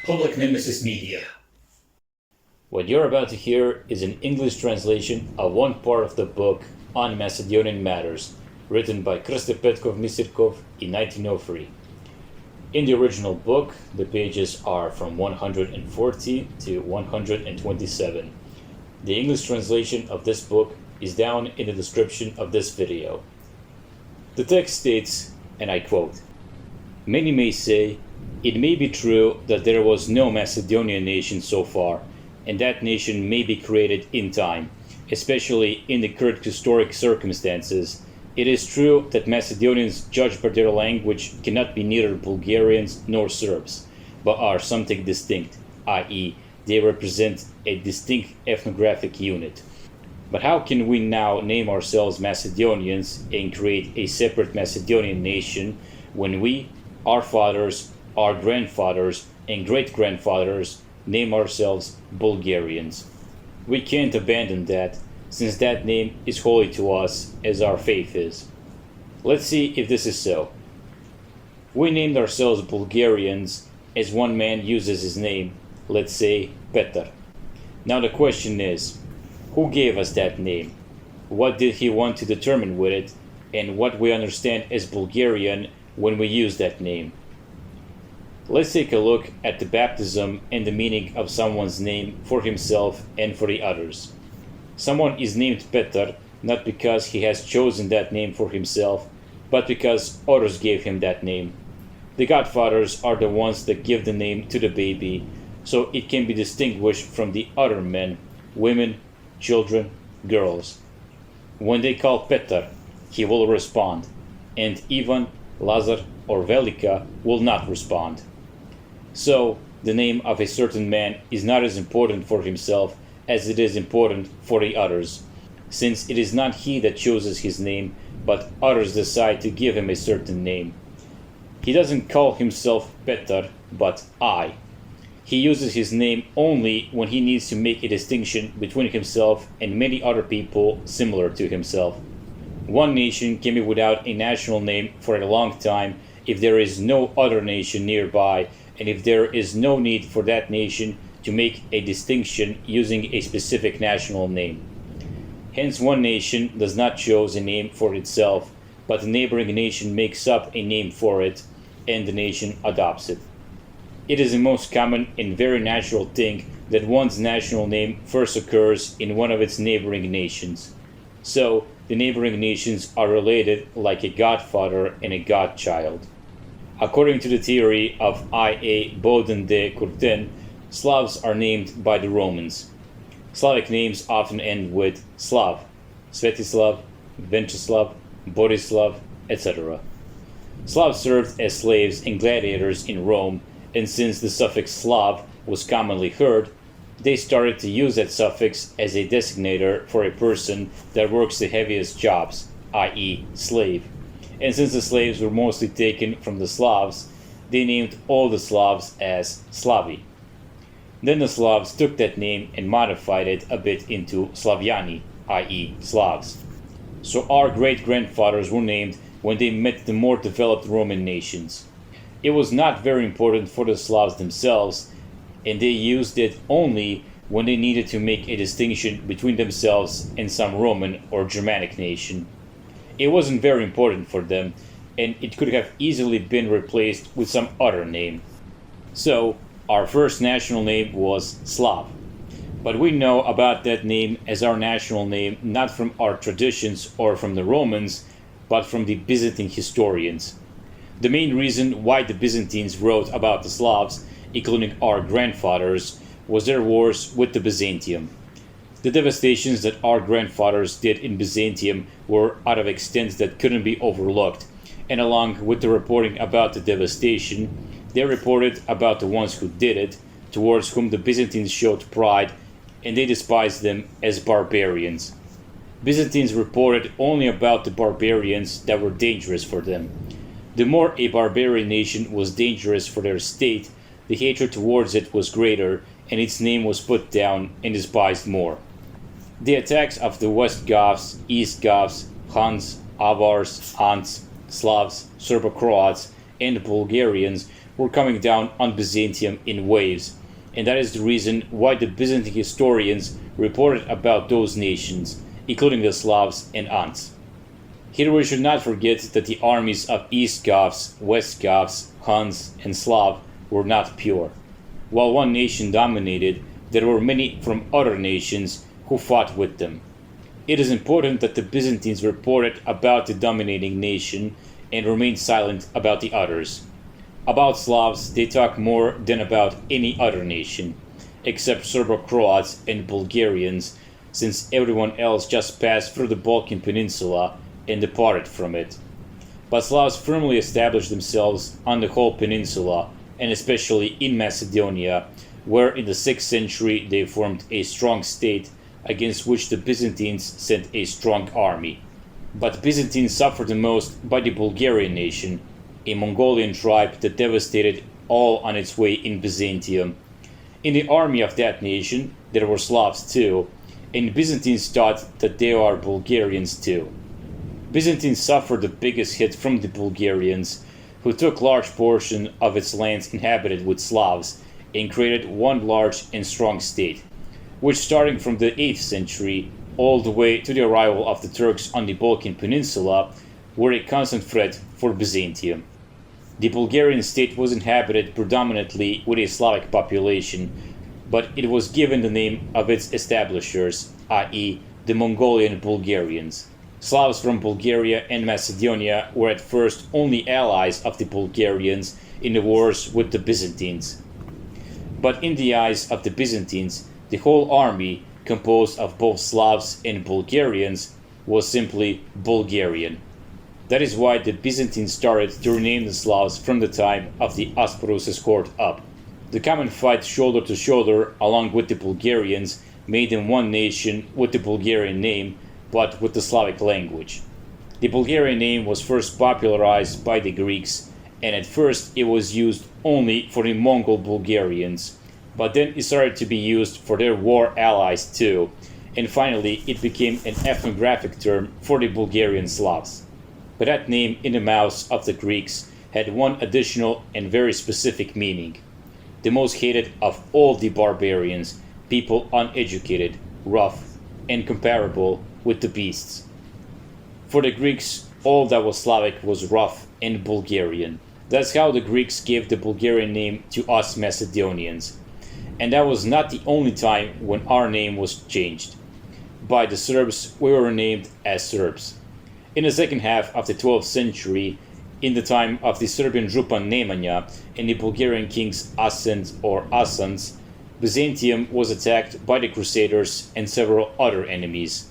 Public Nemesis Media. What you're about to hear is an English translation of one part of the book on Macedonian matters, written by Krste Petkov Misirkov in 1903. In the original book, the pages are from 140 to 127. The English translation of this book is down in the description of this video. The text states, and I quote, "Many may say, it may be true that there was no Macedonian nation so far, and that nation may be created in time, especially in the current historic circumstances. It is true that Macedonians judged by their language cannot be neither Bulgarians nor Serbs, but are something distinct, i.e., they represent a distinct ethnographic unit. But how can we now name ourselves Macedonians and create a separate Macedonian nation when we, our fathers, our grandfathers, and great-grandfathers name ourselves Bulgarians? We can't abandon that, since that name is holy to us as our faith is. Let's see if this is so. We named ourselves Bulgarians as one man uses his name, let's say Petar. Now the question is, who gave us that name? What did he want to determine with it, and what we understand as Bulgarian when we use that name? Let's take a look at the baptism and the meaning of someone's name for himself and for the others. Someone is named Petar not because he has chosen that name for himself, but because others gave him that name. The godfathers are the ones that give the name to the baby, so it can be distinguished from the other men, women, children, girls. When they call Petar, he will respond, and Ivan, Lazar, or Velika will not respond. So, the name of a certain man is not as important for himself as it is important for the others, since it is not he that chooses his name, but others decide to give him a certain name. He doesn't call himself Petar, but I. He uses his name only when he needs to make a distinction between himself and many other people similar to himself. One nation can be without a national name for a long time if there is no other nation nearby, and if there is no need for that nation to make a distinction using a specific national name. Hence, one nation does not choose a name for itself, but the neighboring nation makes up a name for it, and the nation adopts it. It is the most common and very natural thing that one's national name first occurs in one of its neighboring nations. So, the neighboring nations are related like a godfather and a godchild. According to the theory of I.A. Boden de Courten, Slavs are named by the Romans. Slavic names often end with Slav, Svetislav, Venceslav, Borislav, etc. Slavs served as slaves and gladiators in Rome, and since the suffix Slav was commonly heard, they started to use that suffix as a designator for a person that works the heaviest jobs, i.e. slave. And since the slaves were mostly taken from the Slavs, they named all the Slavs as Slavi. Then the Slavs took that name and modified it a bit into Slavyani, i.e. Slavs. So our great-grandfathers were named when they met the more developed Roman nations. It was not very important for the Slavs themselves, and they used it only when they needed to make a distinction between themselves and some Roman or Germanic nation. It wasn't very important for them, and it could have easily been replaced with some other name. So, our first national name was Slav. But we know about that name as our national name not from our traditions or from the Romans, but from the Byzantine historians. The main reason why the Byzantines wrote about the Slavs, including our grandfathers, was their wars with the Byzantium. The devastations that our grandfathers did in Byzantium were out of extent that couldn't be overlooked, and along with the reporting about the devastation, they reported about the ones who did it, towards whom the Byzantines showed pride, and they despised them as barbarians. Byzantines reported only about the barbarians that were dangerous for them. The more a barbarian nation was dangerous for their state, the hatred towards it was greater, and its name was put down and despised more. The attacks of the West Goths, East Goths, Huns, Avars, Ants, Slavs, Serbo-Croats, and Bulgarians were coming down on Byzantium in waves, and that is the reason why the Byzantine historians reported about those nations, including the Slavs and Ants. Here we should not forget that the armies of East Goths, West Goths, Huns, and Slav were not pure. While one nation dominated, there were many from other nations who fought with them. It is important that the Byzantines reported about the dominating nation and remained silent about the others. About Slavs, they talk more than about any other nation, except Serbo-Croats and Bulgarians, since everyone else just passed through the Balkan Peninsula and departed from it. But Slavs firmly established themselves on the whole peninsula, and especially in Macedonia, where in the 6th century they formed a strong state against which the Byzantines sent a strong army. But Byzantines suffered the most by the Bulgarian nation, a Mongolian tribe that devastated all on its way in Byzantium. In the army of that nation there were Slavs too, and Byzantines thought that they are Bulgarians too. Byzantines suffered the biggest hit from the Bulgarians, who took large portion of its lands inhabited with Slavs and created one large and strong state, which starting from the 8th century all the way to the arrival of the Turks on the Balkan Peninsula were a constant threat for Byzantium. The Bulgarian state was inhabited predominantly with a Slavic population, but it was given the name of its establishers, i.e. the Mongolian Bulgarians. Slavs from Bulgaria and Macedonia were at first only allies of the Bulgarians in the wars with the Byzantines. But in the eyes of the Byzantines, the whole army, composed of both Slavs and Bulgarians, was simply Bulgarian. That is why the Byzantines started to rename the Slavs from the time of the Osporus escort up. The common fight shoulder to shoulder along with the Bulgarians made them one nation with the Bulgarian name, but with the Slavic language. The Bulgarian name was first popularized by the Greeks, and at first it was used only for the Mongol Bulgarians, but then it started to be used for their war allies too, and finally it became an ethnographic term for the Bulgarian Slavs. But that name in the mouths of the Greeks had one additional and very specific meaning. The most hated of all the barbarians, people uneducated, rough, and comparable with the beasts. For the Greeks, all that was Slavic was rough and Bulgarian. That's how the Greeks gave the Bulgarian name to us Macedonians. And that was not the only time when our name was changed. By the Serbs, we were named as Serbs. In the second half of the 12th century, in the time of the Serbian Župan Nemanja and the Bulgarian kings Asend or Asans, Byzantium was attacked by the Crusaders and several other enemies.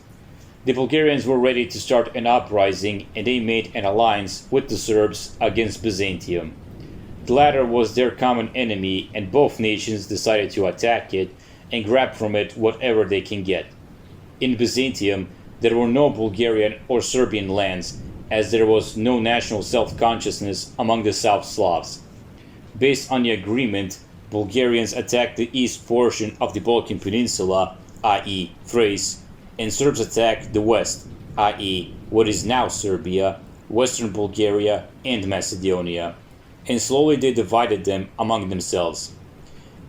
The Bulgarians were ready to start an uprising, and they made an alliance with the Serbs against Byzantium. The latter was their common enemy, and both nations decided to attack it and grab from it whatever they can get. In Byzantium, there were no Bulgarian or Serbian lands, as there was no national self-consciousness among the South Slavs. Based on the agreement, Bulgarians attacked the east portion of the Balkan Peninsula, i.e. Thrace, and Serbs attacked the west, i.e. what is now Serbia, western Bulgaria, and Macedonia, and slowly they divided them among themselves.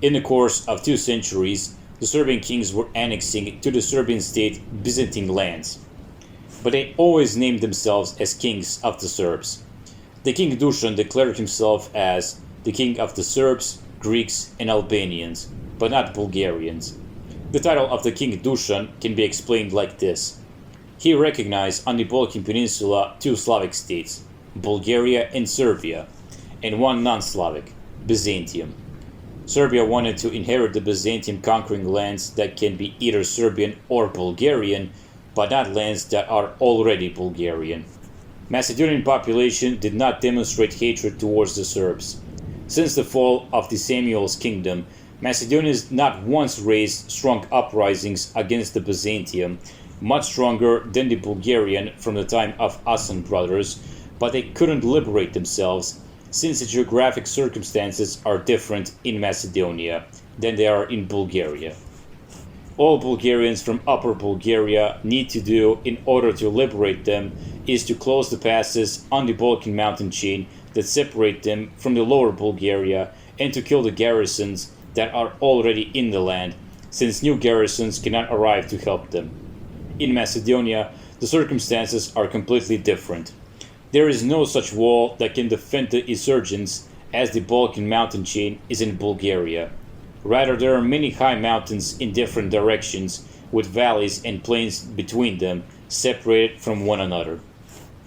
In the course of 2 centuries, the Serbian kings were annexing to the Serbian state Byzantine lands, but they always named themselves as kings of the Serbs. The king Dušan declared himself as the king of the Serbs, Greeks, and Albanians, but not Bulgarians. The title of the king Dušan can be explained like this. He recognized on the Balkan Peninsula 2 Slavic states, Bulgaria and Serbia, and one non-Slavic, Byzantium. Serbia wanted to inherit the Byzantium conquering lands that can be either Serbian or Bulgarian, but not lands that are already Bulgarian. Macedonian population did not demonstrate hatred towards the Serbs. Since the fall of the Samuel's kingdom, Macedonians not once raised strong uprisings against the Byzantium, much stronger than the Bulgarian from the time of Asan brothers, but they couldn't liberate themselves, since the geographic circumstances are different in Macedonia than they are in Bulgaria. All Bulgarians from Upper Bulgaria need to do in order to liberate them is to close the passes on the Balkan mountain chain that separate them from the lower Bulgaria and to kill the garrisons that are already in the land, since new garrisons cannot arrive to help them. In Macedonia, the circumstances are completely different. There is no such wall that can defend the insurgents as the Balkan mountain chain is in Bulgaria. Rather, there are many high mountains in different directions, with valleys and plains between them, separated from one another.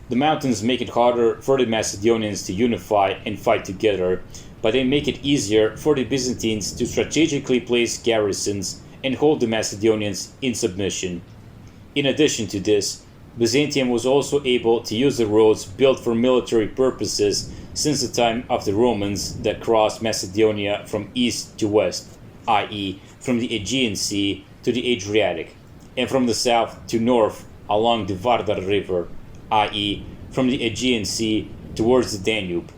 The mountains make it harder for the Macedonians to unify and fight together, but they make it easier for the Byzantines to strategically place garrisons and hold the Macedonians in submission. In addition to this, Byzantium was also able to use the roads built for military purposes since the time of the Romans that crossed Macedonia from east to west, i.e., from the Aegean Sea to the Adriatic, and from the south to north along the Vardar River, i.e., from the Aegean Sea towards the Danube.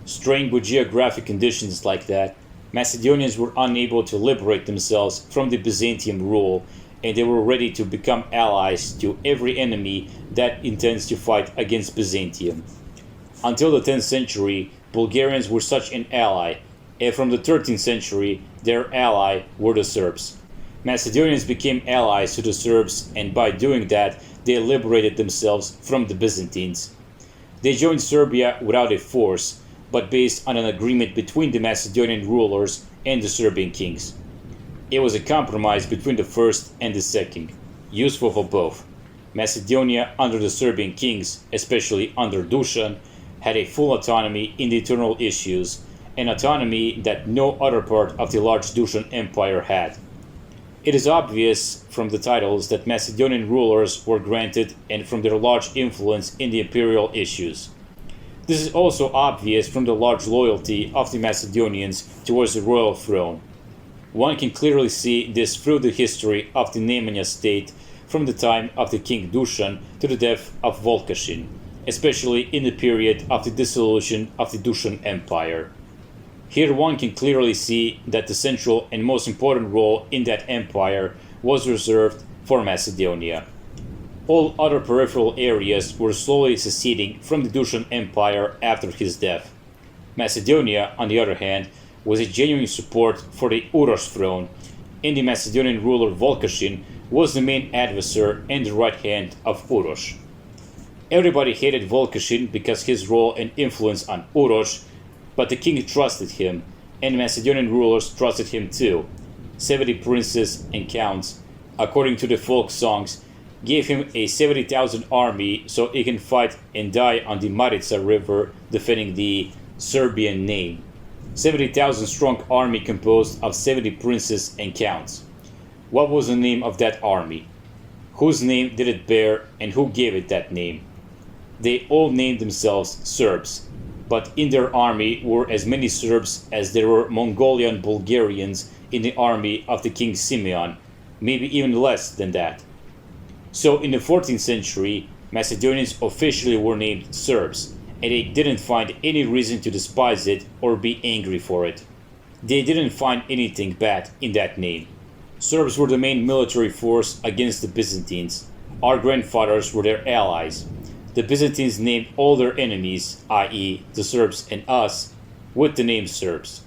Strained with geographic conditions like that, Macedonians were unable to liberate themselves from the Byzantium rule, and they were ready to become allies to every enemy that intends to fight against Byzantium. Until the 10th century, Bulgarians were such an ally, and from the 13th century, their ally were the Serbs. Macedonians became allies to the Serbs, and by doing that, they liberated themselves from the Byzantines. They joined Serbia without a force, but based on an agreement between the Macedonian rulers and the Serbian kings. It was a compromise between the first and the second, useful for both. Macedonia, under the Serbian kings, especially under Dusan, had a full autonomy in the internal issues, an autonomy that no other part of the large Dusan Empire had. It is obvious from the titles that Macedonian rulers were granted and from their large influence in the imperial issues. This is also obvious from the large loyalty of the Macedonians towards the royal throne. One can clearly see this through the history of the Nemanja state from the time of the king Dusan to the death of Volkashin, especially in the period of the dissolution of the Dusan Empire. Here one can clearly see that the central and most important role in that empire was reserved for Macedonia. All other peripheral areas were slowly seceding from the Dusan Empire after his death. Macedonia, on the other hand, was a genuine support for the Uroš throne, and the Macedonian ruler Volkashin was the main adversary and the right hand of Uroš. Everybody hated Volkashin because his role and influence on Uroš, but the king trusted him, and Macedonian rulers trusted him too. 70 princes and counts, according to the folk songs, gave him a 70,000 army so he can fight and die on the Marica River defending the Serbian name. 70,000 strong army composed of 70 princes and counts. What was the name of that army? Whose name did it bear and who gave it that name? They all named themselves Serbs, but in their army were as many Serbs as there were Mongolian Bulgarians in the army of the king Simeon, maybe even less than that. So in the 14th century, Macedonians officially were named Serbs, and they didn't find any reason to despise it or be angry for it. They didn't find anything bad in that name. Serbs were the main military force against the Byzantines. Our grandfathers were their allies. The Byzantines named all their enemies, i.e. the Serbs and us, with the name Serbs.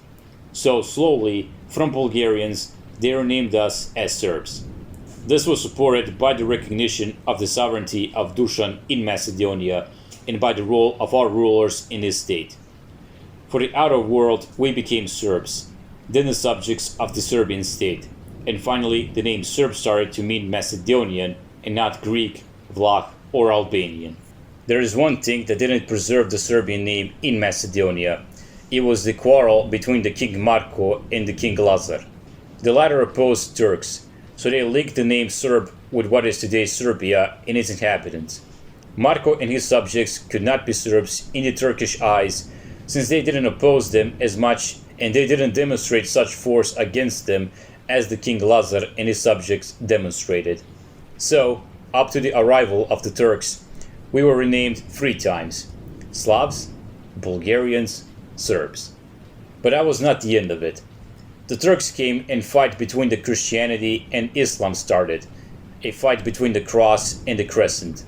So slowly, from Bulgarians, they renamed us as Serbs. This was supported by the recognition of the sovereignty of Dusan in Macedonia and by the role of our rulers in his state. For the outer world, we became Serbs, then the subjects of the Serbian state, and finally the name Serb started to mean Macedonian and not Greek, Vlach, or Albanian. There is one thing that didn't preserve the Serbian name in Macedonia. It was the quarrel between the King Marko and the King Lazar. The latter opposed Turks, so they linked the name Serb with what is today Serbia and its inhabitants. Marko and his subjects could not be Serbs in the Turkish eyes, since they didn't oppose them as much and they didn't demonstrate such force against them as the King Lazar and his subjects demonstrated. So, up to the arrival of the Turks, we were renamed 3 times: Slavs, Bulgarians, Serbs. But that was not the end of it. The Turks came and fight between the Christianity and Islam started, a fight between the cross and the crescent.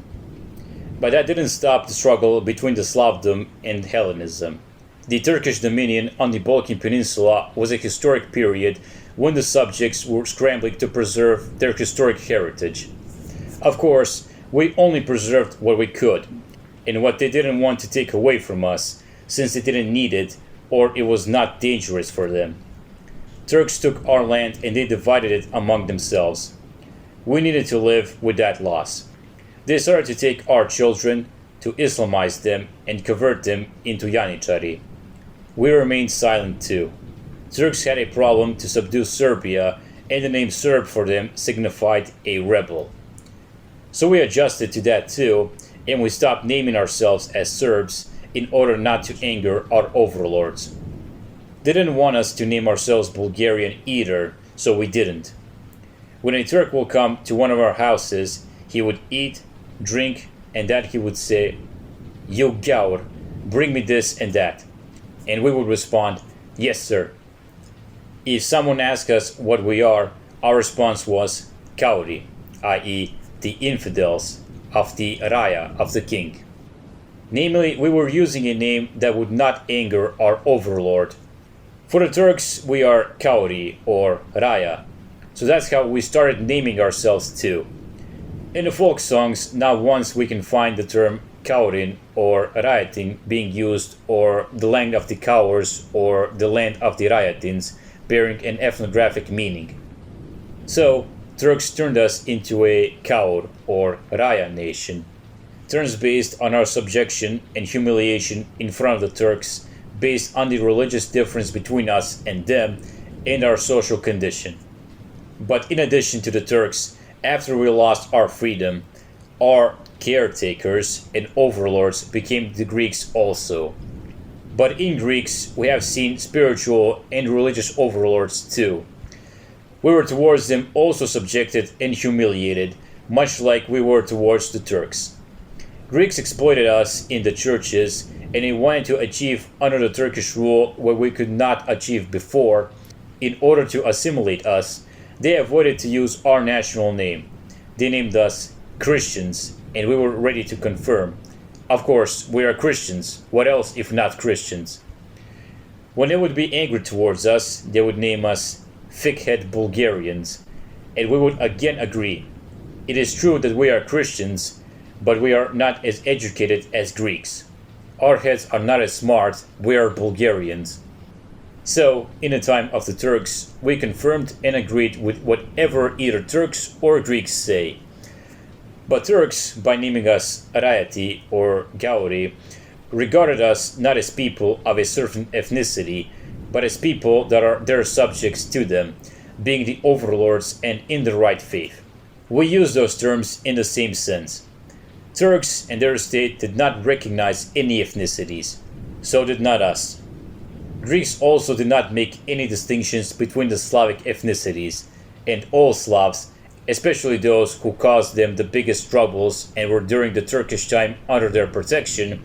But that didn't stop the struggle between the Slavdom and Hellenism. The Turkish dominion on the Balkan Peninsula was a historic period when the subjects were scrambling to preserve their historic heritage. Of course, we only preserved what we could, and what they didn't want to take away from us, since they didn't need it or it was not dangerous for them. Turks took our land and they divided it among themselves. We needed to live with that loss. They started to take our children, to Islamize them and convert them into Yanichari. We remained silent too. Turks had a problem to subdue Serbia, and the name Serb for them signified a rebel. So we adjusted to that too, and we stopped naming ourselves as Serbs in order not to anger our overlords. They didn't want us to name ourselves Bulgarian either, so we didn't. When a Turk will come to one of our houses, he would eat, drink, and then he would say, "Yo Gaur, bring me this and that." And we would respond, "Yes, sir." If someone asked us what we are, our response was Kauri, i.e., the infidels of the Raya of the king. Namely, we were using a name that would not anger our overlord. For the Turks, we are Kauri or Raya, so that's how we started naming ourselves too. In the folk songs, not once we can find the term Kaurin or Rayatin being used, or the land of the Kaurs or the land of the Rayatins bearing an ethnographic meaning. So, Turks turned us into a Kaur or Raya nation. Terms based on our subjection and humiliation in front of the Turks, based on the religious difference between us and them and our social condition. But in addition to the Turks, after we lost our freedom, our caretakers and overlords became the Greeks also. But in Greeks, we have seen spiritual and religious overlords too. We were towards them also subjected and humiliated, much like we were towards the Turks. Greeks exploited us in the churches, and they wanted to achieve under the Turkish rule what we could not achieve before. In order to assimilate us, they avoided to use our national name. They named us Christians, and we were ready to confirm. Of course, we are Christians. What else if not Christians? When they would be angry towards us, they would name us thick-head Bulgarians, and we would again agree. It is true that we are Christians, but we are not as educated as Greeks. Our heads are not as smart, we are Bulgarians. So, in the time of the Turks, we confirmed and agreed with whatever either Turks or Greeks say. But Turks, by naming us Rayati or Gauri, regarded us not as people of a certain ethnicity, but as people that are their subjects to them, being the overlords and in the right faith. We use those terms in the same sense. Turks and their state did not recognize any ethnicities, so did not us. Greeks also did not make any distinctions between the Slavic ethnicities, and all Slavs, especially those who caused them the biggest troubles and were during the Turkish time under their protection,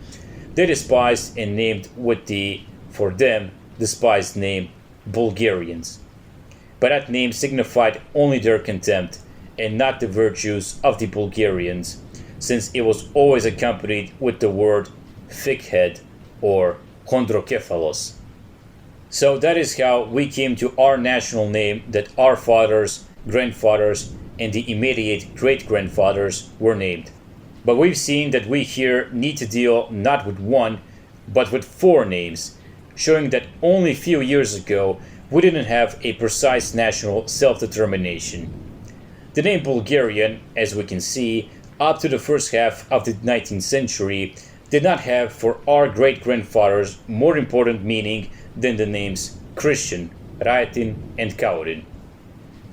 they despised and named with the, for them, despised name Bulgarians. But that name signified only their contempt and not the virtues of the Bulgarians, since it was always accompanied with the word thick-head or chondrokephalos. So that is how we came to our national name that our fathers, grandfathers, and the immediate great-grandfathers were named. But we've seen that we here need to deal not with one, but with four names, showing that only a few years ago we didn't have a precise national self-determination. The name Bulgarian, as we can see, up to the first half of the 19th century, did not have for our great-grandfathers more important meaning than the names Christian, Rayatin, and Kaurin.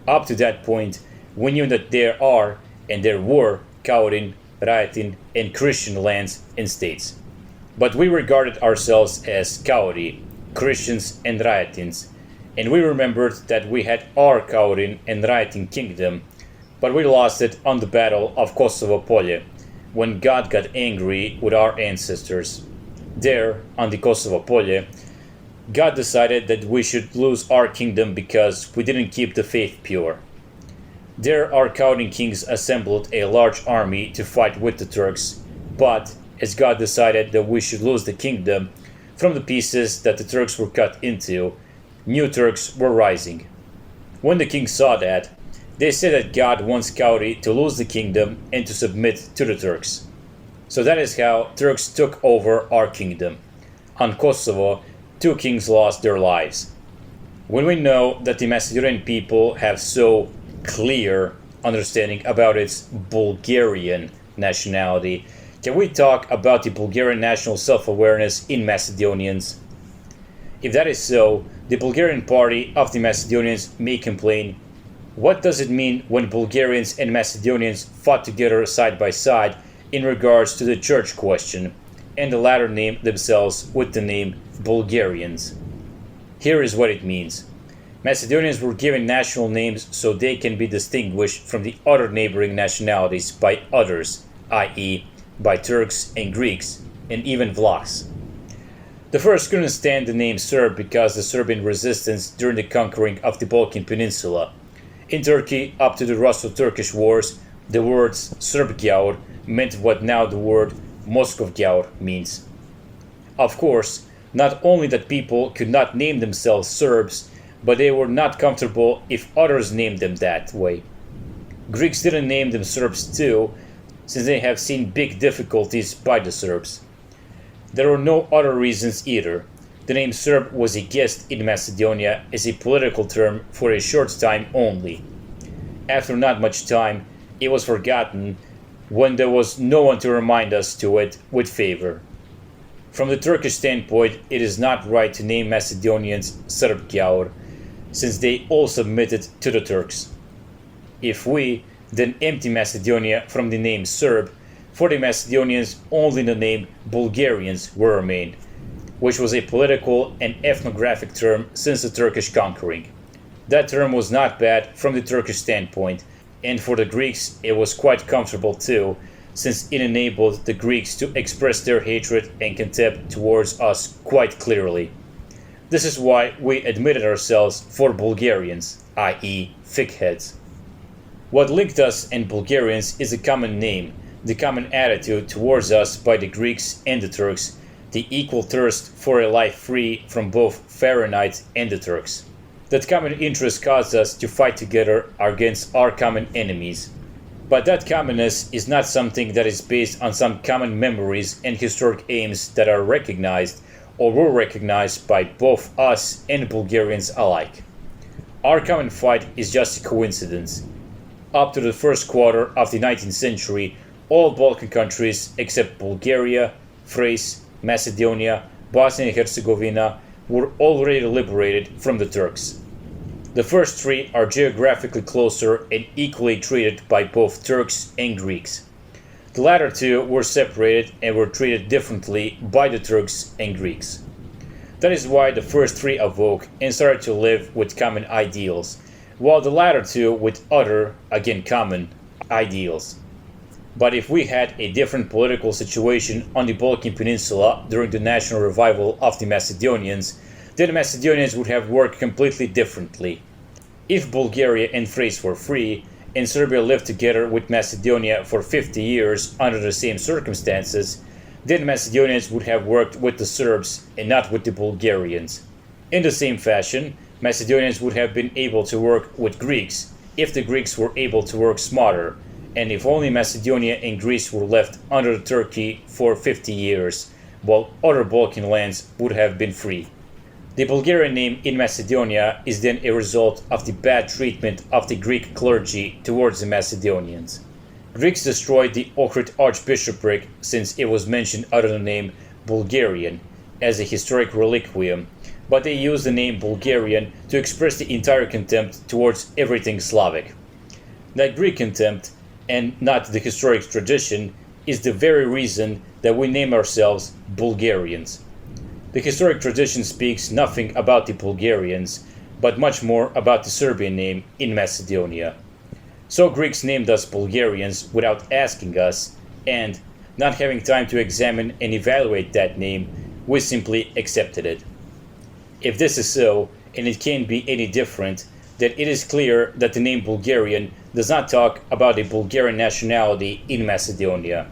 Up to that point, we knew that there are, and there were, Kaurin, Rayatin, and Christian lands and states. But we regarded ourselves as Kauri, Christians and Rayatins, and we remembered that we had our Kaurin and Rayatin kingdom, but we lost it on the Battle of Kosovo Polje, when God got angry with our ancestors. There, on the Kosovo Polje, God decided that we should lose our kingdom because we didn't keep the faith pure. There our Kaurin kings assembled a large army to fight with the Turks, But as God decided that we should lose the kingdom from the pieces that the Turks were cut into, new Turks were rising. When the king saw that, they said that God wants Kauri to lose the kingdom and to submit to the Turks. So that is how Turks took over our kingdom. On Kosovo, 2 kings lost their lives. When we know that the Macedonian people have so clear understanding about its Bulgarian nationality, can we talk about the Bulgarian national self-awareness in Macedonians? If that is so, the Bulgarian party of the Macedonians may complain, what does it mean when Bulgarians and Macedonians fought together side by side in regards to the church question, and the latter named themselves with the name Bulgarians? Here is what it means. Macedonians were given national names so they can be distinguished from the other neighboring nationalities by others, i.e., by Turks and Greeks, and even Vlachs. The first couldn't stand the name Serb because the Serbian resistance during the conquering of the Balkan Peninsula. In Turkey, up to the Russo-Turkish Wars, the words Srbgjaur meant what now the word Moskovgjaur means. Of course, not only that people could not name themselves Serbs, but they were not comfortable if others named them that way. Greeks didn't name them Serbs too, since they have seen big difficulties by the Serbs. There were no other reasons either. The name Serb was a guest in Macedonia as a political term for a short time only. After not much time, it was forgotten when there was no one to remind us to it with favor. From the Turkish standpoint, it is not right to name Macedonians Srbgjaur, since they all submitted to the Turks. If we then empty Macedonia from the name Serb, for the Macedonians only the name Bulgarians will remain, which was a political and ethnographic term since the Turkish conquering. That term was not bad from the Turkish standpoint, and for the Greeks it was quite comfortable too, since it enabled the Greeks to express their hatred and contempt towards us quite clearly. This is why we admitted ourselves for Bulgarians, i.e. thickheads. What linked us and Bulgarians is a common name, the common attitude towards us by the Greeks and the Turks, the equal thirst for a life free from both Fahrenheit and the Turks. That common interest caused us to fight together against our common enemies. But that commonness is not something that is based on some common memories and historic aims that are recognized or were recognized by both us and Bulgarians alike. Our common fight is just a coincidence. Up to the first quarter of the 19th century, all Balkan countries except Bulgaria, Thrace, Macedonia, Bosnia and Herzegovina were already liberated from the Turks. The first 3 are geographically closer and equally treated by both Turks and Greeks. The latter 2 were separated and were treated differently by the Turks and Greeks. That is why the first 3 awoke and started to live with common ideals, while the latter 2 with other, again common, ideals. But if we had a different political situation on the Balkan Peninsula during the national revival of the Macedonians, then the Macedonians would have worked completely differently. If Bulgaria and Thrace were free, and Serbia lived together with Macedonia for 50 years under the same circumstances, then Macedonians would have worked with the Serbs and not with the Bulgarians. In the same fashion, Macedonians would have been able to work with Greeks if the Greeks were able to work smarter, and if only Macedonia and Greece were left under Turkey for 50 years, while other Balkan lands would have been free. The Bulgarian name in Macedonia is then a result of the bad treatment of the Greek clergy towards the Macedonians. Greeks destroyed the Ohrid archbishopric since it was mentioned under the name Bulgarian as a historic reliquium, but they used the name Bulgarian to express the entire contempt towards everything Slavic. That Greek contempt, and not the historic tradition, is the very reason that we name ourselves Bulgarians. The historic tradition speaks nothing about the Bulgarians, but much more about the Serbian name in Macedonia. So Greeks named us Bulgarians without asking us, and, not having time to examine and evaluate that name, we simply accepted it. If this is so, and it can't be any different, then it is clear that the name Bulgarian does not talk about a Bulgarian nationality in Macedonia.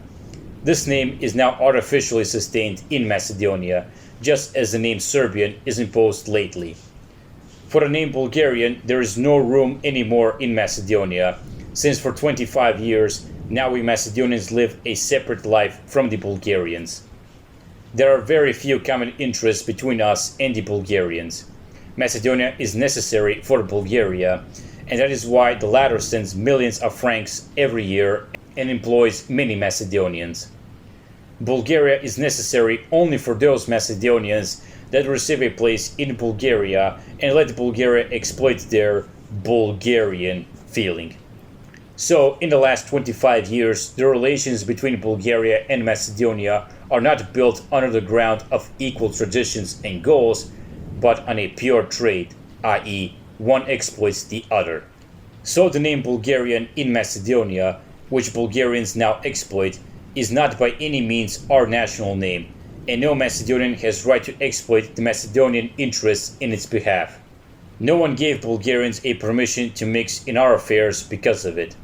This name is now artificially sustained in Macedonia, just as the name Serbian is imposed lately. For the name Bulgarian, there is no room anymore in Macedonia, since for 25 years now we Macedonians live a separate life from the Bulgarians. There are very few common interests between us and the Bulgarians. Macedonia is necessary for Bulgaria, and that is why the latter sends millions of francs every year and employs many Macedonians. Bulgaria is necessary only for those Macedonians that receive a place in Bulgaria and let Bulgaria exploit their Bulgarian feeling. So, in the last 25 years, the relations between Bulgaria and Macedonia are not built under the ground of equal traditions and goals, but on a pure trade, i.e., one exploits the other. So the name Bulgarian in Macedonia, which Bulgarians now exploit, is not by any means our national name, and no Macedonian has right to exploit the Macedonian interests in its behalf. No one gave Bulgarians a permission to mix in our affairs because of it.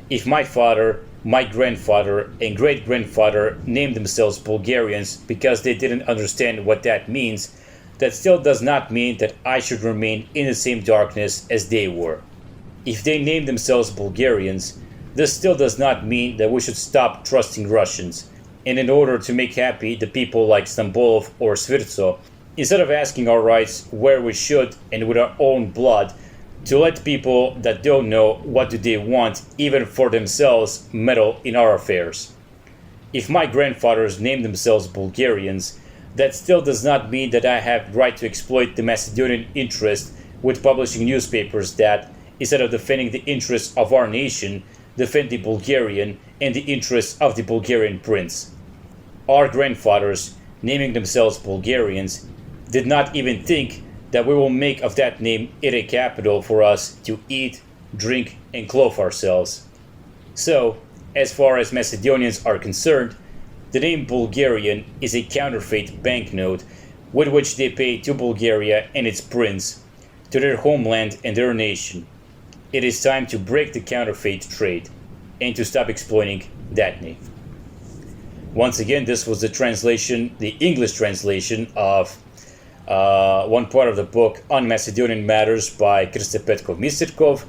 If my father, my grandfather, and great-grandfather named themselves Bulgarians because they didn't understand what that means, that still does not mean that I should remain in the same darkness as they were. If they named themselves Bulgarians, this still does not mean that we should stop trusting Russians, and in order to make happy the people like Stambulov or Svirtso, instead of asking our rights where we should and with our own blood, to let people that don't know what do they want even for themselves meddle in our affairs. If my grandfathers named themselves Bulgarians, that still does not mean that I have right to exploit the Macedonian interest with publishing newspapers that, instead of defending the interests of our nation, defend the Bulgarian and the interests of the Bulgarian prince. Our grandfathers, naming themselves Bulgarians, did not even think that we will make of that name it a capital for us to eat, drink, and clothe ourselves. So, as far as Macedonians are concerned, the name Bulgarian is a counterfeit banknote with which they pay to Bulgaria and its prince, to their homeland and their nation. It is time to break the counterfeit trade and to stop exploiting that name. Once again, this was the English translation of one part of the book on Macedonian matters by Krste Petkov Misirkov.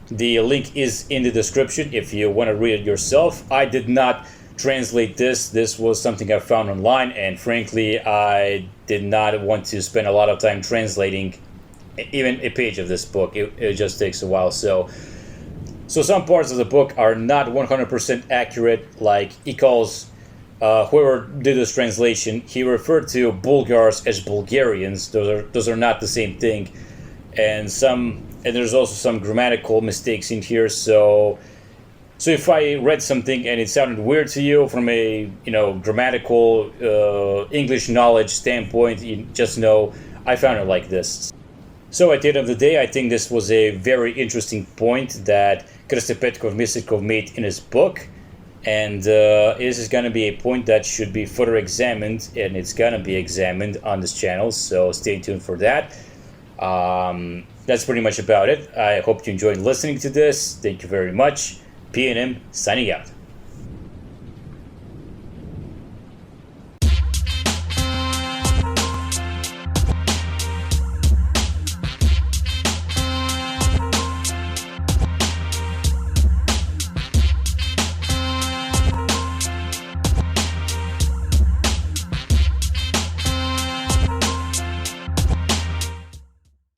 The link is in the description if you want to read it yourself. I did not translate this. This was something I found online, and frankly, I did not want to spend a lot of time translating even a page of this book. It just takes a while. So some parts of the book are not 100% accurate. Like he calls whoever did this translation, he referred to Bulgars as Bulgarians. Those are not the same thing, and there's also some grammatical mistakes in here. So if I read something and it sounded weird to you from a grammatical English knowledge standpoint, you just know I found it like this. So at the end of the day, I think this was a very interesting point that Krste Petkov Misirkov made in his book. And this is going to be a point that should be further examined, and it's going to be examined on this channel, so stay tuned for that. That's pretty much about it. I hope you enjoyed listening to this. Thank you very much. PNM signing out.